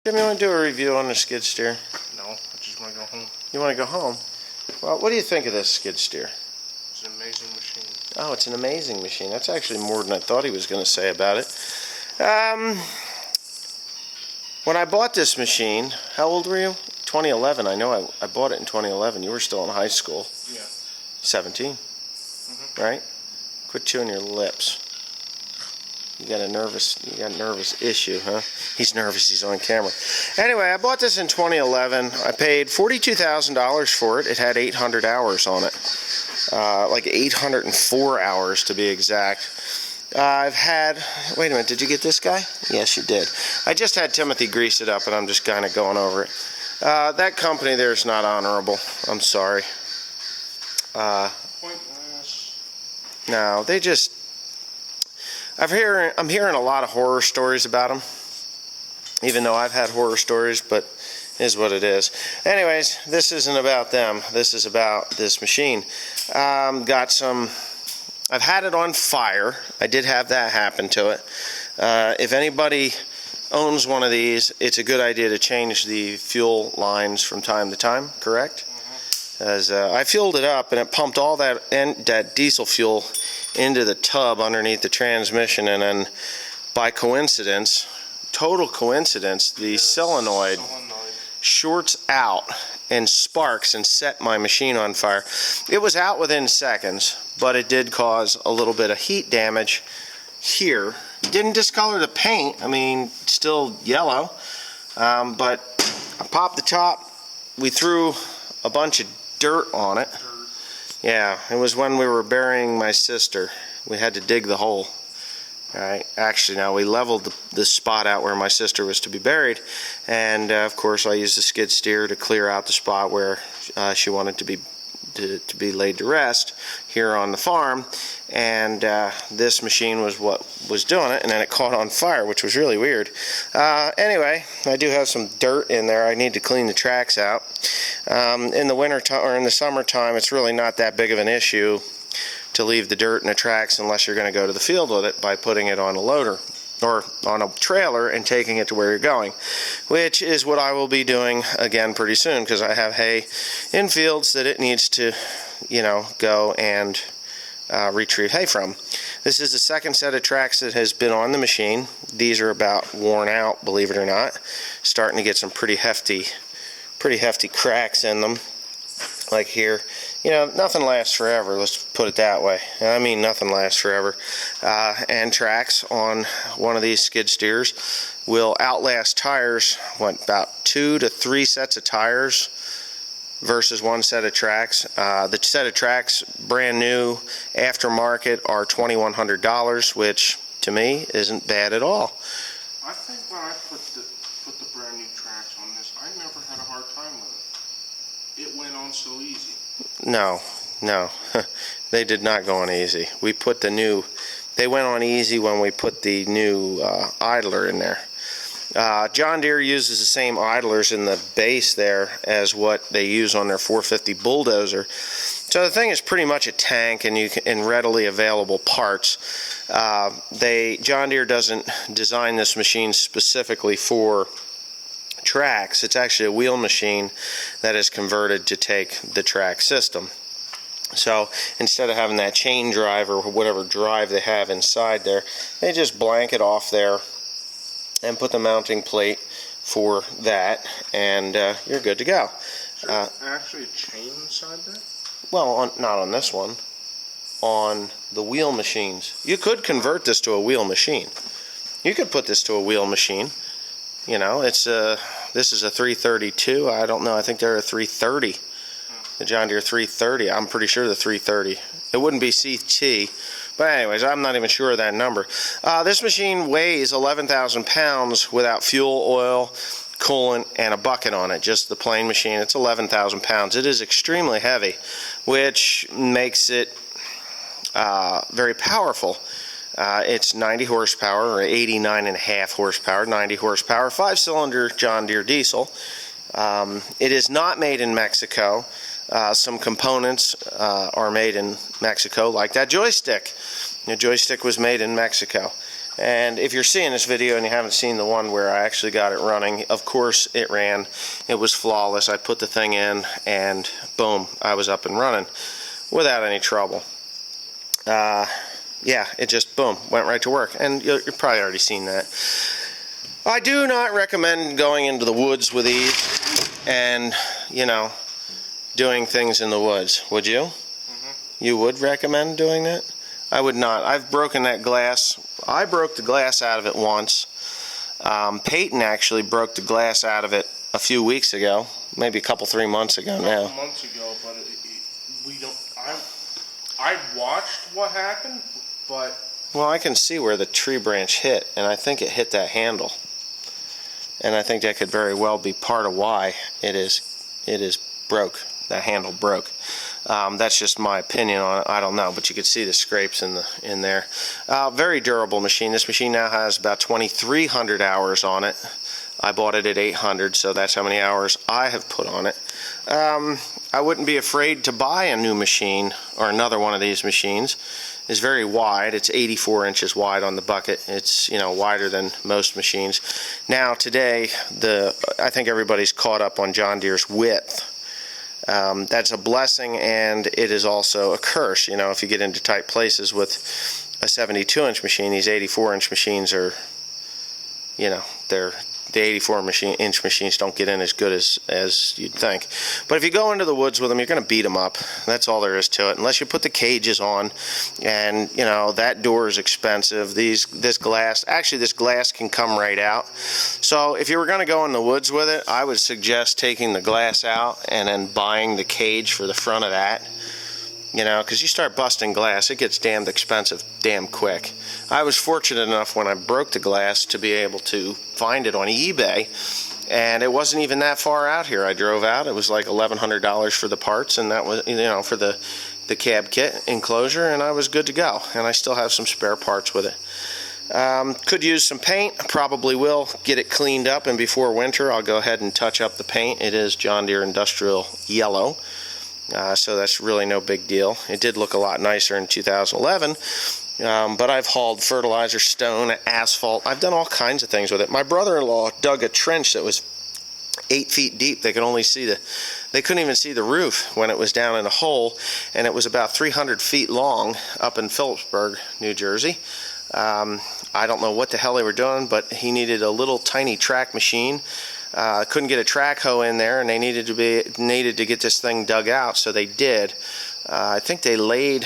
Jim, you want to do a review on the skid steer? No, I just want to go home. You want to go home? Well, what do you think of this skid steer? It's an amazing machine. Oh, it's an amazing machine. That's actually more than I thought he was going to say about it. When I bought this machine, how old were you? 2011. I know I bought it in 2011. You were still in high school. Yeah. 17, right? Quit chewing your lips. You got a nervous issue, huh? He's nervous. He's on camera. Anyway, I bought this in 2011. I paid $42,000 for it. It had 800 hours on it, like 804 hours to be exact. I've had. Wait a minute. Did you get this guy? Yes, you did. I just had Timothy grease it up, and I'm just kind of going over it. That company there is not honorable. I'm sorry. Pointless. No, they just. I'm hearing a lot of horror stories about them, even though I've had horror stories, but it is what it is. Anyways, this isn't about them. This is about this machine. I've had it on fire. I did have that happen to it. If anybody owns one of these, it's a good idea to change the fuel lines from time to time, correct? As I fueled it up, and it pumped all that diesel fuel into the tub underneath the transmission, and then by coincidence, total coincidence, the solenoid shorts out and sparks and set my machine on fire. It was out within seconds, but it did cause a little bit of heat damage here. It didn't discolor the paint. I mean, it's still yellow, but I popped the top. We threw a bunch of dirt on it. Yeah, it was when we were burying my sister. We had to dig the hole. All right. Actually, now we leveled the spot out where my sister was to be buried, and of course, I used the skid steer to clear out the spot where she wanted to be laid to rest here on the farm. And this machine was what was doing it, and then it caught on fire, which was really weird. Anyway, I do have some dirt in there. I need to clean the tracks out. In the winter time or in the summertime, it's really not that big of an issue to leave the dirt in the tracks unless you're going to go to the field with it by putting it on a loader or on a trailer and taking it to where you're going, which is what I will be doing again pretty soon, because I have hay in fields that it needs to, go and retrieve hay from. This is the second set of tracks that has been on the machine. These are about worn out, believe it or not. Starting to get some pretty hefty cracks in them, like here. Nothing lasts forever, let's put it that way. I mean, nothing lasts forever. And tracks on one of these skid steers will outlast tires, about 2 to 3 sets of tires versus one set of tracks. The set of tracks, brand new, aftermarket, are $2,100, which to me isn't bad at all. I think when I put the brand new tracks on this, I never had a hard time with it. It went on so easy. No, they did not go on easy. They went on easy when we put the new idler in there. John Deere uses the same idlers in the base there as what they use on their 450 bulldozer. So the thing is pretty much a tank, and in readily available parts. John Deere doesn't design this machine specifically for tracks. It's actually a wheel machine that is converted to take the track system. So instead of having that chain drive or whatever drive they have inside there, they just blanket off there and put the mounting plate for that, and you're good to go. Actually a chain inside there? Well, not on this one. On the wheel machines. You could convert this to a wheel machine. You could put this to a wheel machine. This is a 332. I don't know. I think they're a 330. The John Deere 330. I'm pretty sure the 330. It wouldn't be CT. But anyways, I'm not even sure of that number. This machine weighs 11,000 pounds without fuel, oil, coolant, and a bucket on it. Just the plain machine. It's 11,000 pounds. It is extremely heavy, which makes it very powerful. It's 90 horsepower, or 89.5 horsepower, 90 horsepower, 5-cylinder John Deere diesel. It is not made in Mexico. Some components are made in Mexico, like that joystick. The joystick was made in Mexico. And if you're seeing this video and you haven't seen the one where I actually got it running, of course it ran. It was flawless. I put the thing in and boom, I was up and running without any trouble. Yeah, it just boom, went right to work. And you've probably already seen that. I do not recommend going into the woods with these and, you know, doing things in the woods. Would you? Mm-hmm. You would recommend doing that? I would not. I've broken that glass. I broke the glass out of it once. Peyton actually broke the glass out of it a few weeks ago, maybe a couple, 3 months ago now. A couple months ago, but we don't. I watched what happened, but well, I can see where the tree branch hit, and I think it hit that handle, and I think that could very well be part of why it is broke. That handle broke. That's just my opinion on it. I don't know, but you could see the scrapes in there. Very durable machine. This machine now has about 2,300 hours on it. I bought it at 800, so that's how many hours I have put on it. I wouldn't be afraid to buy a new machine or another one of these machines. It's very wide. It's 84 inches wide on the bucket. It's, you know, wider than most machines. Now today, I think everybody's caught up on John Deere's width. That's a blessing, and it is also a curse. You know, if you get into tight places with a 72-inch machine, these 84-inch machines are, you know, the 84-inch machines don't get in as good as you'd think. But if you go into the woods with them, you're going to beat them up. That's all there is to it. Unless you put the cages on, and you know that door is expensive. This glass can come right out. So if you were going to go in the woods with it, I would suggest taking the glass out and then buying the cage for the front of that. You know, because you start busting glass, it gets damned expensive damn quick. I was fortunate enough when I broke the glass to be able to find it on eBay, and it wasn't even that far out here. I drove out. It was like $1,100 for the parts, and that was, you know, for the cab kit enclosure, and I was good to go. And I still have some spare parts with it. Could use some paint. Probably will get it cleaned up, and before winter I'll go ahead and touch up the paint. It is John Deere Industrial Yellow. So that's really no big deal. It did look a lot nicer in 2011, but I've hauled fertilizer, stone, asphalt. I've done all kinds of things with it. My brother-in-law dug a trench that was 8 feet deep. They couldn't even see the roof when it was down in a hole, and it was about 300 feet long up in Phillipsburg, New Jersey. I don't know what the hell they were doing, but he needed a little tiny track machine. Couldn't get a track hoe in there, and they needed to get this thing dug out, so they did. I think they laid,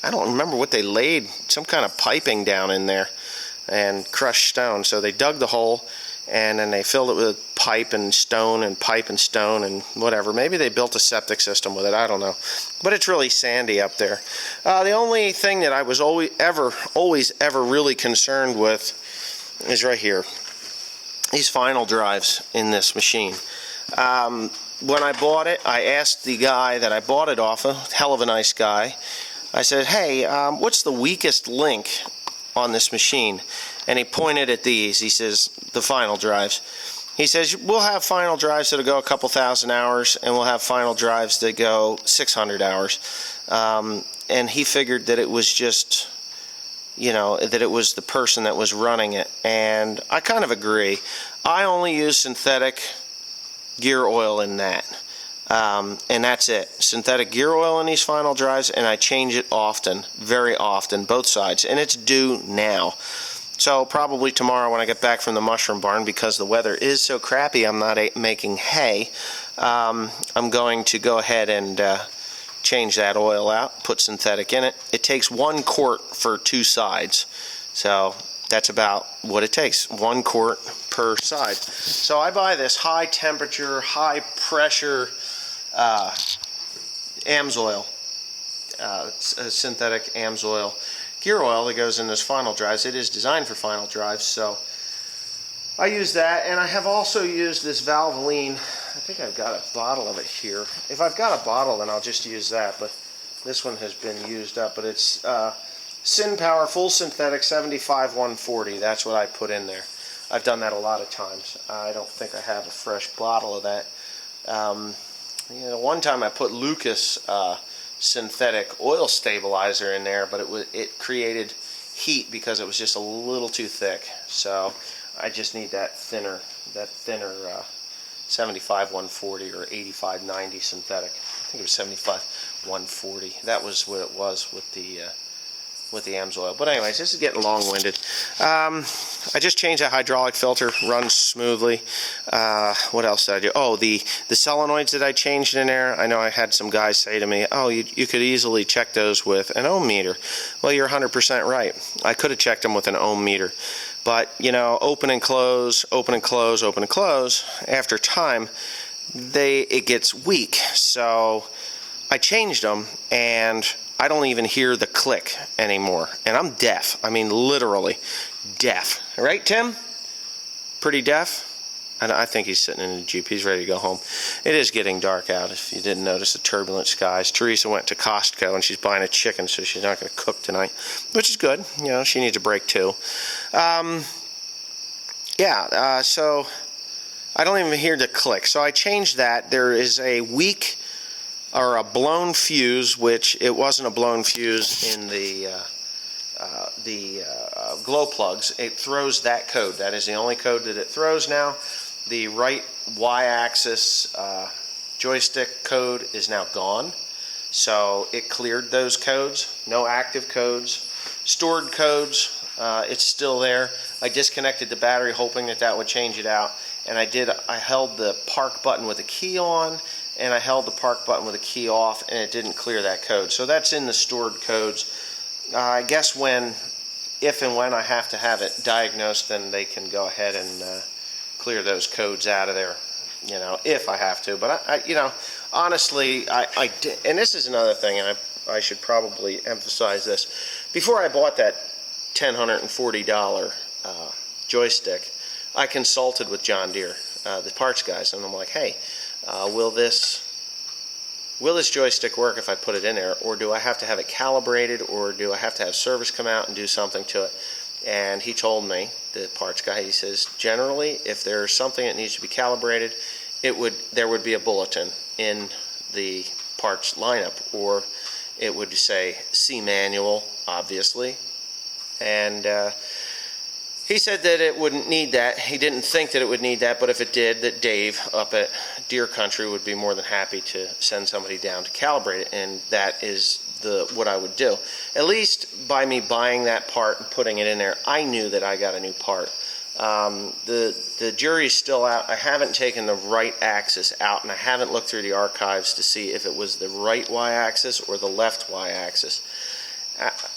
I don't remember what they laid, some kind of piping down in there and crushed stone. So they dug the hole, and then they filled it with pipe and stone and whatever. Maybe they built a septic system with it, I don't know. But it's really sandy up there. The only thing that I was always ever really concerned with is right here. These final drives in this machine. When I bought it, I asked the guy that I bought it off of, hell of a nice guy. I said, hey, what's the weakest link on this machine? And he pointed at these. He says, the final drives. He says, we'll have final drives that'll go a couple thousand hours, and we'll have final drives that go 600 hours. And he figured that it was just, you know, that it was the person that was running it. And I kind of agree. I only use synthetic gear oil in that. And that's it. Synthetic gear oil in these final drives, and I change it often, very often, both sides. And it's due now. So probably tomorrow when I get back from the mushroom barn, because the weather is so crappy I'm not making hay, I'm going to go ahead and change that oil out, put synthetic in it. It takes 1 quart for 2 sides, so that's about what it takes, 1 quart per side. So I buy this high temperature, high pressure AMSOIL, it's a synthetic AMSOIL gear oil that goes in those final drives. It is designed for final drives, so I use that. And I have also used this Valvoline. I think I've got a bottle of it here. If I've got a bottle, then I'll just use that, but this one has been used up. But it's SynPower Full Synthetic 75-140. That's what I put in there. I've done that a lot of times. I don't think I have a fresh bottle of that. You know, one time I put Lucas synthetic oil stabilizer in there, but it created heat because it was just a little too thick. So I just need that thinner 75 140 or 85 90 synthetic. I think it was 75 140. That was what it was with the AMSOIL. But anyways, this is getting long-winded. I just changed that hydraulic filter, runs smoothly. What else did I do? Oh, the solenoids that I changed in there, I know I had some guys say to me, oh, you could easily check those with an ohm meter. Well, you're 100% right. I could have checked them with an ohm meter. But, you know, open and close, open and close, open and close, after time, it gets weak. So I changed them, and I don't even hear the click anymore. And I'm deaf. I mean, literally deaf. Right, Tim? Pretty deaf? And I think he's sitting in the Jeep. He's ready to go home. It is getting dark out, if you didn't notice the turbulent skies. Teresa went to Costco, and she's buying a chicken, so she's not going to cook tonight, which is good. You know, she needs a break, too. So I don't even hear the click. So I changed that. There is a weak or a blown fuse, which it wasn't a blown fuse in the glow plugs. It throws that code. That is the only code that it throws now. The right Y-axis joystick code is now gone. So it cleared those codes. No active codes. Stored codes, it's still there. I disconnected the battery hoping that would change it out. And I held the park button with a key on, and I held the park button with a key off, and it didn't clear that code. So that's in the stored codes. I guess if and when I have to have it diagnosed, then they can go ahead and clear those codes out of there, you know, if I have to. But honestly, and this is another thing, and I should probably emphasize this. Before I bought that $140 joystick, I consulted with John Deere, the parts guys, and I'm like, hey, will this joystick work if I put it in there, or do I have to have it calibrated, or do I have to have service come out and do something to it? And he told me, the parts guy, he says, generally, if there's something that needs to be calibrated, there would be a bulletin in the parts lineup, or it would say C manual, obviously. And he said that it wouldn't need that. He didn't think that it would need that, but if it did, that Dave up at Deer Country would be more than happy to send somebody down to calibrate it, and that is what I would do. At least by me buying that part and putting it in there, I knew that I got a new part. The jury's still out. I haven't taken the right axis out, and I haven't looked through the archives to see if it was the right Y-axis or the left Y-axis.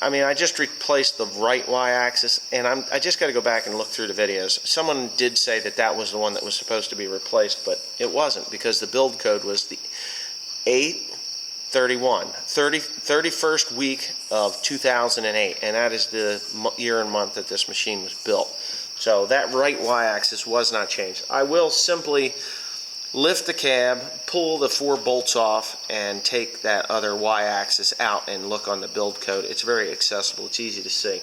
I mean, I just replaced the right Y-axis, and I just got to go back and look through the videos. Someone did say that was the one that was supposed to be replaced, but it wasn't, because the build code was the 31st week of 2008, and that is the year and month that this machine was built. So that right Y-axis was not changed. I will simply lift the cab, pull the 4 bolts off, and take that other Y-axis out and look on the build code. It's very accessible. It's easy to see.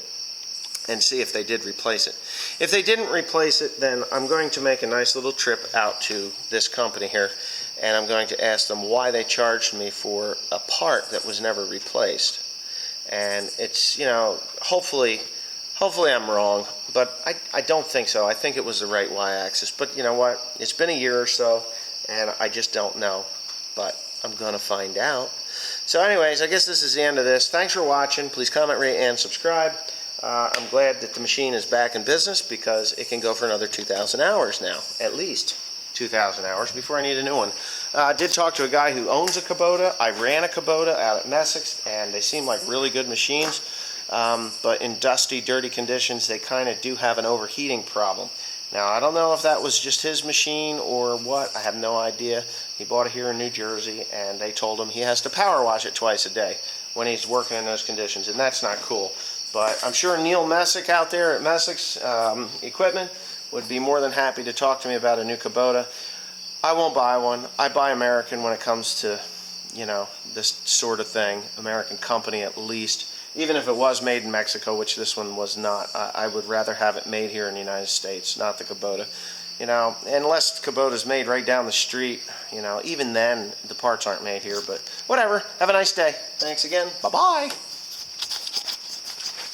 And see if they did replace it. If they didn't replace it, then I'm going to make a nice little trip out to this company here, and I'm going to ask them why they charged me for a part that was never replaced. And it's, hopefully I'm wrong, but I don't think so. I think it was the right Y-axis. But you know what? It's been a year or so, and I just don't know. But I'm going to find out. So anyways, I guess this is the end of this. Thanks for watching. Please comment, rate, and subscribe. I'm glad that the machine is back in business, because it can go for another 2,000 hours now, at least 2,000 hours, before I need a new one. I did talk to a guy who owns a Kubota. I ran a Kubota out at Messick's, and they seem like really good machines. But in dusty, dirty conditions, they kind of do have an overheating problem. Now, I don't know if that was just his machine or what. I have no idea. He bought it here in New Jersey, and they told him he has to power wash it twice a day when he's working in those conditions, and that's not cool. But I'm sure Neil Messick out there at Messick's Equipment would be more than happy to talk to me about a new Kubota. I won't buy one. I buy American when it comes to, this sort of thing. American company, at least. Even if it was made in Mexico, which this one was not, I would rather have it made here in the United States, not the Kubota. Unless the Kubota's made right down the street, even then the parts aren't made here. But whatever. Have a nice day. Thanks again. Bye-bye.